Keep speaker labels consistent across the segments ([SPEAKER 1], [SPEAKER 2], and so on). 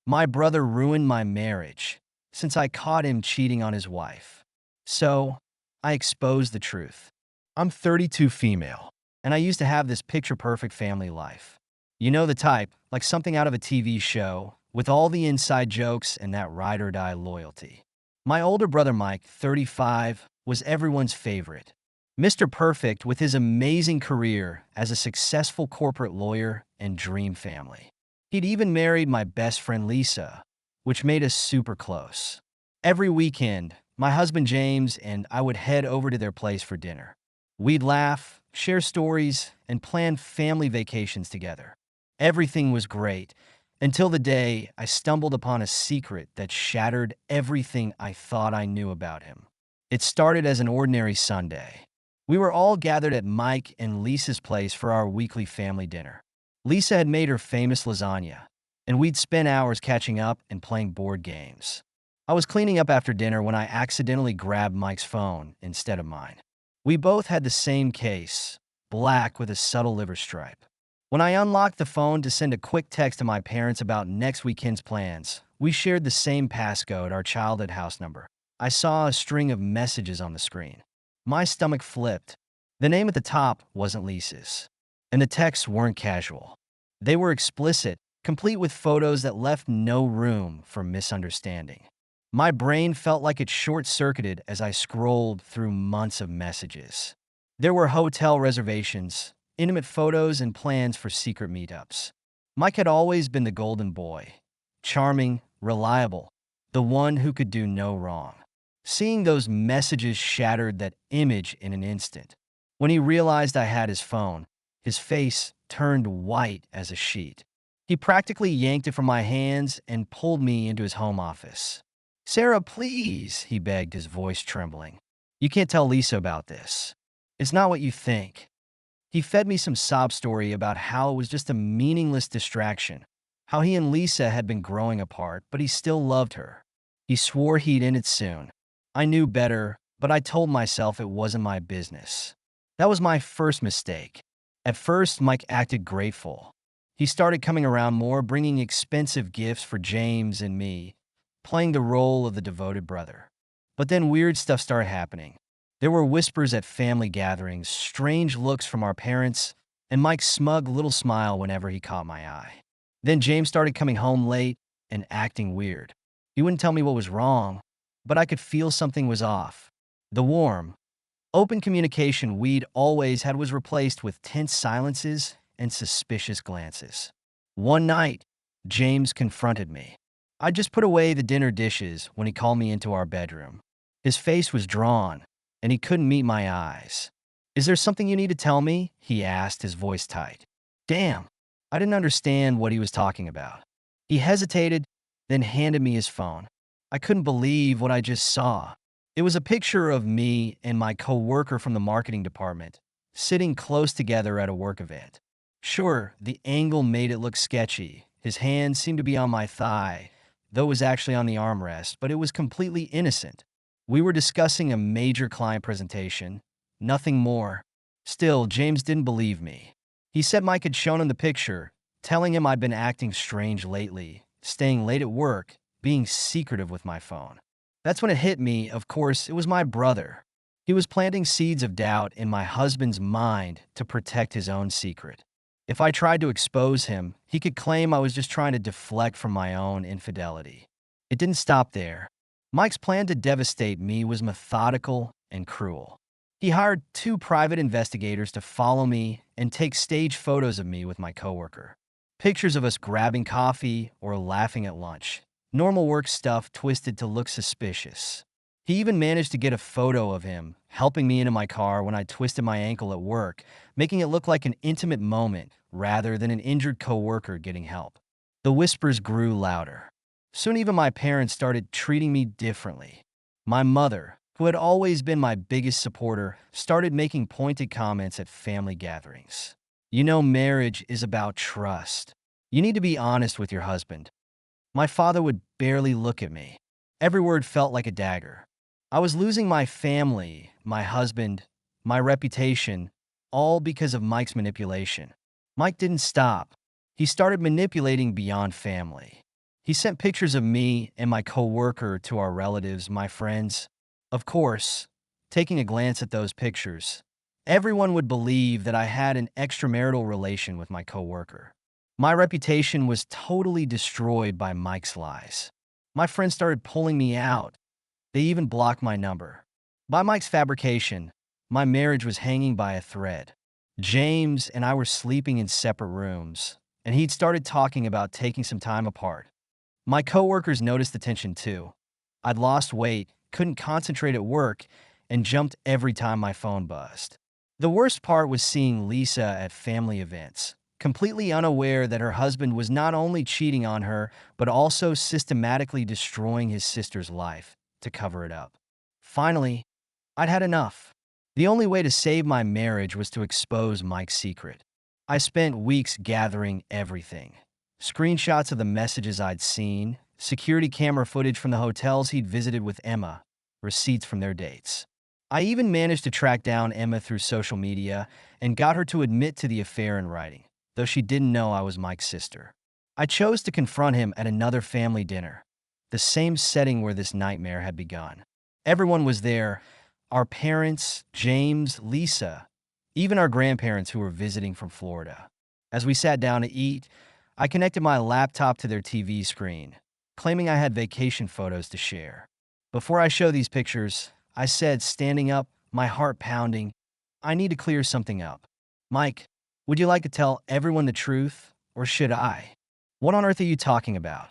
[SPEAKER 1] My brother ruined my marriage since I caught him cheating on his wife. So, I exposed the truth. I'm 32 female, and I used to have this picture-perfect family life. You know the type, like something out of a TV show, with all the inside jokes and that ride-or-die loyalty. My older brother Mike, 35, was everyone's favorite. Mr. Perfect with his amazing career as a successful corporate lawyer and dream family. He'd even married my best friend Lisa, which made us super close. Every weekend, my husband James and I would head over to their place for dinner. We'd laugh, share stories, and plan family vacations together. Everything was great until the day I stumbled upon a secret that shattered everything I thought I knew about him. It started as an ordinary Sunday. We were all gathered at Mike and Lisa's place for our weekly family dinner. Lisa had made her famous lasagna, and we'd spent hours catching up and playing board games. I was cleaning up after dinner when I accidentally grabbed Mike's phone instead of mine. We both had the same case, black with a subtle liver stripe. When I unlocked the phone to send a quick text to my parents about next weekend's plans, we shared the same passcode, our childhood house number. I saw a string of messages on the screen. My stomach flipped. The name at the top wasn't Lisa's, and the texts weren't casual. They were explicit, complete with photos that left no room for misunderstanding. My brain felt like it short-circuited as I scrolled through months of messages. There were hotel reservations, intimate photos, and plans for secret meetups. Mike had always been the golden boy, charming, reliable, the one who could do no wrong. Seeing those messages shattered that image in an instant. When he realized I had his phone, his face turned white as a sheet. He practically yanked it from my hands and pulled me into his home office. "Sarah, please," he begged, his voice trembling. "You can't tell Lisa about this. It's not what you think." He fed me some sob story about how it was just a meaningless distraction, how he and Lisa had been growing apart, but he still loved her. He swore he'd end it soon. I knew better, but I told myself it wasn't my business. That was my first mistake. At first, Mike acted grateful. He started coming around more, bringing expensive gifts for James and me, playing the role of the devoted brother. But then weird stuff started happening. There were whispers at family gatherings, strange looks from our parents, and Mike's smug little smile whenever he caught my eye. Then James started coming home late and acting weird. He wouldn't tell me what was wrong, but I could feel something was off. The warm, open communication we'd always had was replaced with tense silences and suspicious glances. One night, James confronted me. I just put away the dinner dishes when he called me into our bedroom. His face was drawn, and he couldn't meet my eyes. "Is there something you need to tell me?" he asked, his voice tight. Damn, I didn't understand what he was talking about. He hesitated, then handed me his phone. I couldn't believe what I just saw. It was a picture of me and my coworker from the marketing department, sitting close together at a work event. Sure, the angle made it look sketchy. His hand seemed to be on my thigh, though it was actually on the armrest, but it was completely innocent. We were discussing a major client presentation, nothing more. Still, James didn't believe me. He said Mike had shown him the picture, telling him I'd been acting strange lately, staying late at work, being secretive with my phone. That's when it hit me, of course, it was my brother. He was planting seeds of doubt in my husband's mind to protect his own secret. If I tried to expose him, he could claim I was just trying to deflect from my own infidelity. It didn't stop there. Mike's plan to devastate me was methodical and cruel. He hired 2 private investigators to follow me and take stage photos of me with my coworker. Pictures of us grabbing coffee or laughing at lunch. Normal work stuff twisted to look suspicious. He even managed to get a photo of him helping me into my car when I twisted my ankle at work, making it look like an intimate moment rather than an injured coworker getting help. The whispers grew louder. Soon even my parents started treating me differently. My mother, who had always been my biggest supporter, started making pointed comments at family gatherings. "You know, marriage is about trust. You need to be honest with your husband." My father would barely look at me. Every word felt like a dagger. I was losing my family, my husband, my reputation, all because of Mike's manipulation. Mike didn't stop. He started manipulating beyond family. He sent pictures of me and my coworker to our relatives, my friends. Of course, taking a glance at those pictures, everyone would believe that I had an extramarital relation with my coworker. My reputation was totally destroyed by Mike's lies. My friends started pulling me out. They even blocked my number. By Mike's fabrication, my marriage was hanging by a thread. James and I were sleeping in separate rooms, and he'd started talking about taking some time apart. My coworkers noticed the tension too. I'd lost weight, couldn't concentrate at work, and jumped every time my phone buzzed. The worst part was seeing Lisa at family events, completely unaware that her husband was not only cheating on her, but also systematically destroying his sister's life to cover it up. Finally, I'd had enough. The only way to save my marriage was to expose Mike's secret. I spent weeks gathering everything. Screenshots of the messages I'd seen, security camera footage from the hotels he'd visited with Emma, receipts from their dates. I even managed to track down Emma through social media and got her to admit to the affair in writing, though she didn't know I was Mike's sister. I chose to confront him at another family dinner, the same setting where this nightmare had begun. Everyone was there, our parents, James, Lisa, even our grandparents who were visiting from Florida. As we sat down to eat, I connected my laptop to their TV screen, claiming I had vacation photos to share. Before I show these pictures, I said, standing up, my heart pounding, I need to clear something up. Mike, would you like to tell everyone the truth, or should I? What on earth are you talking about?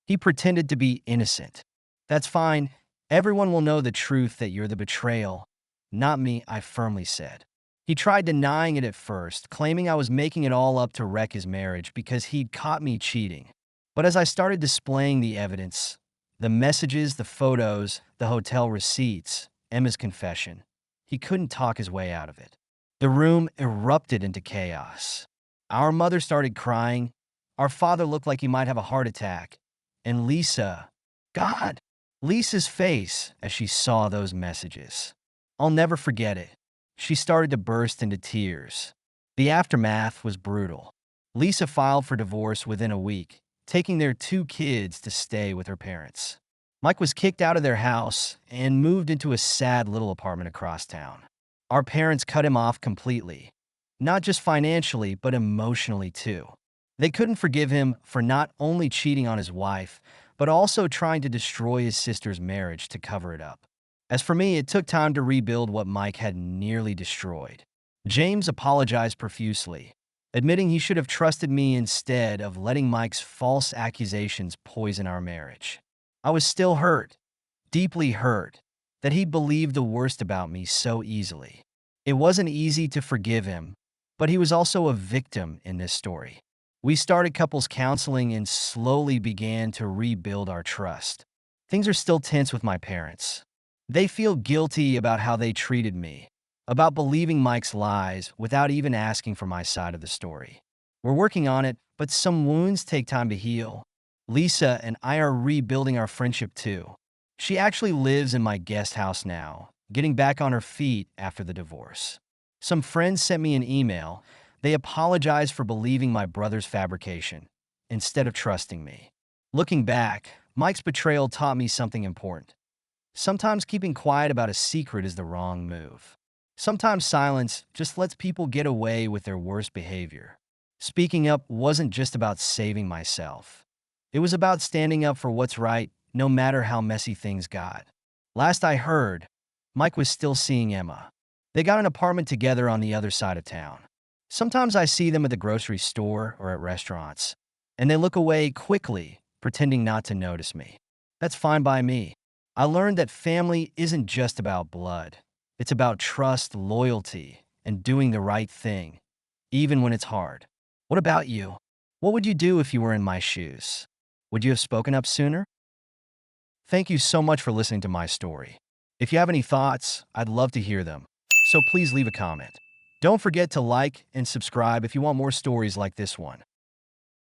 [SPEAKER 1] He pretended to be innocent. That's fine. Everyone will know the truth that you're the betrayal. Not me, I firmly said. He tried denying it at first, claiming I was making it all up to wreck his marriage because he'd caught me cheating. But as I started displaying the evidence, the messages, the photos, the hotel receipts, Emma's confession, he couldn't talk his way out of it. The room erupted into chaos. Our mother started crying. Our father looked like he might have a heart attack. And Lisa, God, Lisa's face as she saw those messages. I'll never forget it. She started to burst into tears. The aftermath was brutal. Lisa filed for divorce within a week, taking their 2 kids to stay with her parents. Mike was kicked out of their house and moved into a sad little apartment across town. Our parents cut him off completely, not just financially, but emotionally too. They couldn't forgive him for not only cheating on his wife, but also trying to destroy his sister's marriage to cover it up. As for me, it took time to rebuild what Mike had nearly destroyed. James apologized profusely, admitting he should have trusted me instead of letting Mike's false accusations poison our marriage. I was still hurt, deeply hurt, that he believed the worst about me so easily. It wasn't easy to forgive him, but he was also a victim in this story. We started couples counseling and slowly began to rebuild our trust. Things are still tense with my parents. They feel guilty about how they treated me, about believing Mike's lies without even asking for my side of the story. We're working on it, but some wounds take time to heal. Lisa and I are rebuilding our friendship too. She actually lives in my guest house now, getting back on her feet after the divorce. Some friends sent me an email. They apologized for believing my brother's fabrication instead of trusting me. Looking back, Mike's betrayal taught me something important. Sometimes keeping quiet about a secret is the wrong move. Sometimes silence just lets people get away with their worst behavior. Speaking up wasn't just about saving myself. It was about standing up for what's right, no matter how messy things got. Last I heard, Mike was still seeing Emma. They got an apartment together on the other side of town. Sometimes I see them at the grocery store or at restaurants, and they look away quickly, pretending not to notice me. That's fine by me. I learned that family isn't just about blood. It's about trust, loyalty, and doing the right thing, even when it's hard. What about you? What would you do if you were in my shoes? Would you have spoken up sooner? Thank you so much for listening to my story. If you have any thoughts, I'd love to hear them. So please leave a comment. Don't forget to like and subscribe if you want more stories like this one.